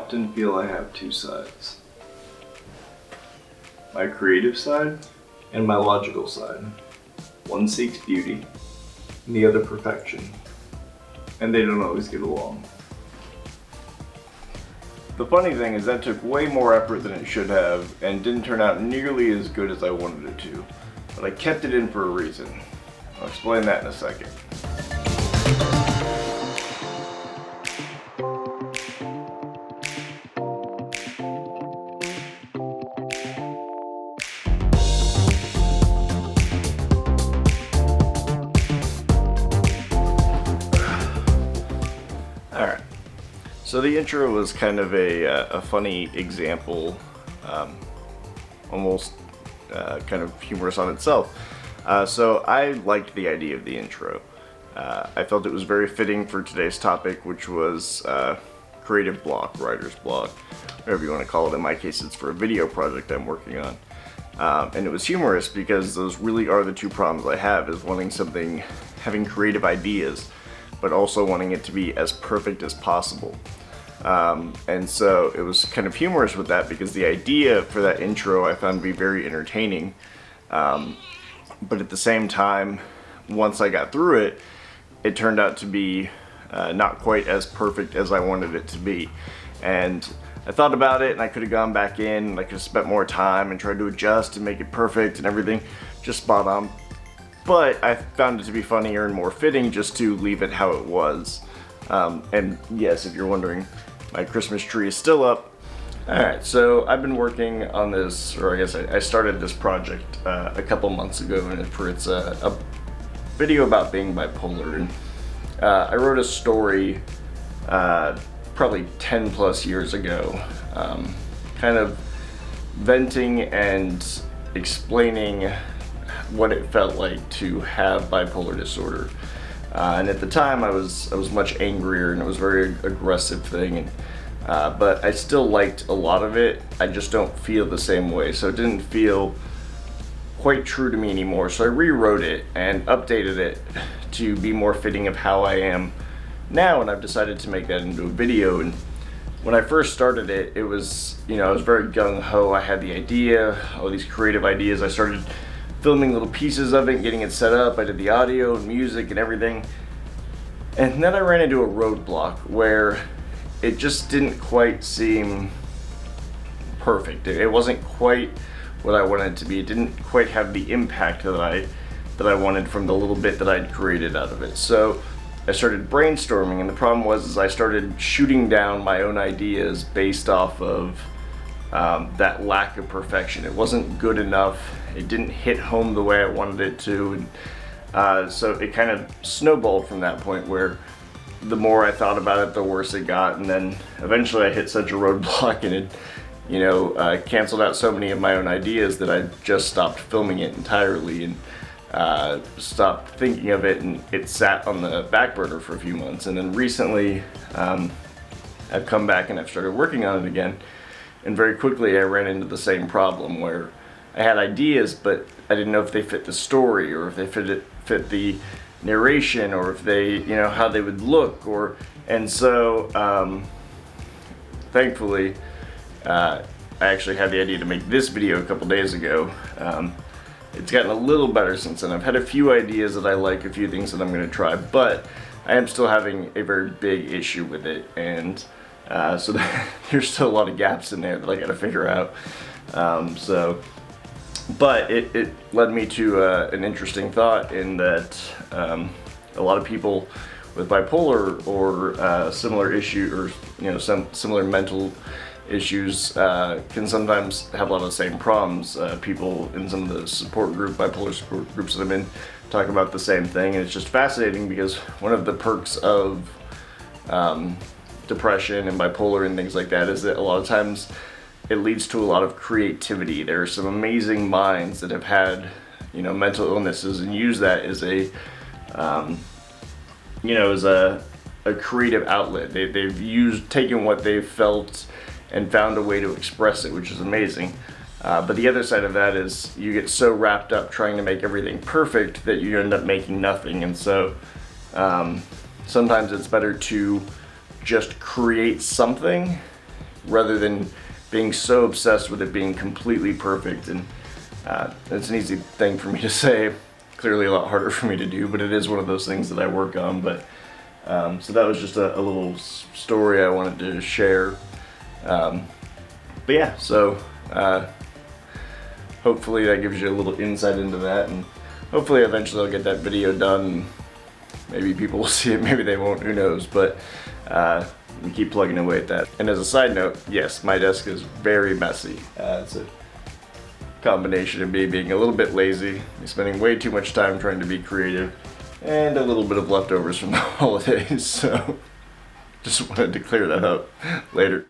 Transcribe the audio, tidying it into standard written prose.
often feel I have two sides. My creative side and my logical side. One seeks beauty, and the other perfection. And they don't always get along. The funny thing is that took way more effort than it should have and didn't turn out nearly as good as I wanted it to. But I kept it in for a reason. I'll explain that in a second. Alright, so the intro was kind of a funny example, almost kind of humorous on itself. So I liked the idea of the intro. I felt it was very fitting for today's topic, which was creative block, writer's block, whatever you want to call it. In my case, it's for a video project I'm working on. And it was humorous because those really are the two problems I have, is wanting something, having creative ideas, but also wanting it to be as perfect as possible. And so it was kind of humorous with that because the idea for that intro I found to be very entertaining. But at the same time, once I got through it, it turned out to be not quite as perfect as I wanted it to be. And I thought about it, and I could have gone back in, and I could have spent more time and tried to adjust and make it perfect and everything, just spot on. But I found it to be funnier and more fitting just to leave it how it was. And yes, if you're wondering, my Christmas tree is still up. Alright, so I've been working on this, or I guess I started this project a couple months ago, and it's a video about being bipolar. And I wrote a story probably 10 plus years ago, kind of venting and explaining what it felt like to have bipolar disorder. And at the time I was much angrier, and it was a very aggressive thing, and but I still liked a lot of it. I just don't feel the same way, so it didn't feel quite true to me anymore. So I rewrote it and updated it to be more fitting of how I am now, and I've decided to make that into a video. And when I first started it, it was, I was very gung-ho. I had the idea, all these creative ideas. I started filming little pieces of it and getting it set up. I did the audio and music and everything. And then I ran into a roadblock where it just didn't quite seem perfect. It wasn't quite what I wanted it to be. It didn't quite have the impact that I wanted from the little bit that I'd created out of it. So I started brainstorming, and the problem was I started shooting down my own ideas based off of that lack of perfection. It wasn't good enough. It didn't hit home the way I wanted it to. And so it kind of snowballed from that point, where the more I thought about it, the worse it got. And then eventually I hit such a roadblock, and it canceled out so many of my own ideas that I just stopped filming it entirely and stopped thinking of it, and it sat on the back burner for a few months. And then recently I've come back and I've started working on it again, and very quickly I ran into the same problem where I had ideas, but I didn't know if they fit the story, or if they fit the narration, or if they, how they would look, and so thankfully I actually had the idea to make this video a couple days ago. It's gotten a little better since then. I've had a few ideas that I like, a few things that I'm going to try, but I am still having a very big issue with it, and so there's still a lot of gaps in there that I got to figure out. But it led me to an interesting thought, in that a lot of people with bipolar or similar issue, or some similar mental issues can sometimes have a lot of the same problems. People in some of the bipolar support groups that I'm in, talk about the same thing, and it's just fascinating because one of the perks of depression and bipolar and things like that is that a lot of times it leads to a lot of creativity. There are some amazing minds that have had, mental illnesses and use that as a creative outlet. They've taken what they've felt and found a way to express it, which is amazing. But the other side of that is you get so wrapped up trying to make everything perfect that you end up making nothing. And so sometimes it's better to just create something, rather than being so obsessed with it being completely perfect. And it's an easy thing for me to say, clearly a lot harder for me to do, but it is one of those things that I work on. But so that was just a little story I wanted to share. But yeah, so hopefully that gives you a little insight into that, and hopefully eventually I'll get that video done. Maybe people will see it, maybe they won't, who knows, but we keep plugging away at that. And as a side note, yes, my desk is very messy. It's a combination of me being a little bit lazy, me spending way too much time trying to be creative, and a little bit of leftovers from the holidays, so just wanted to clear that up later.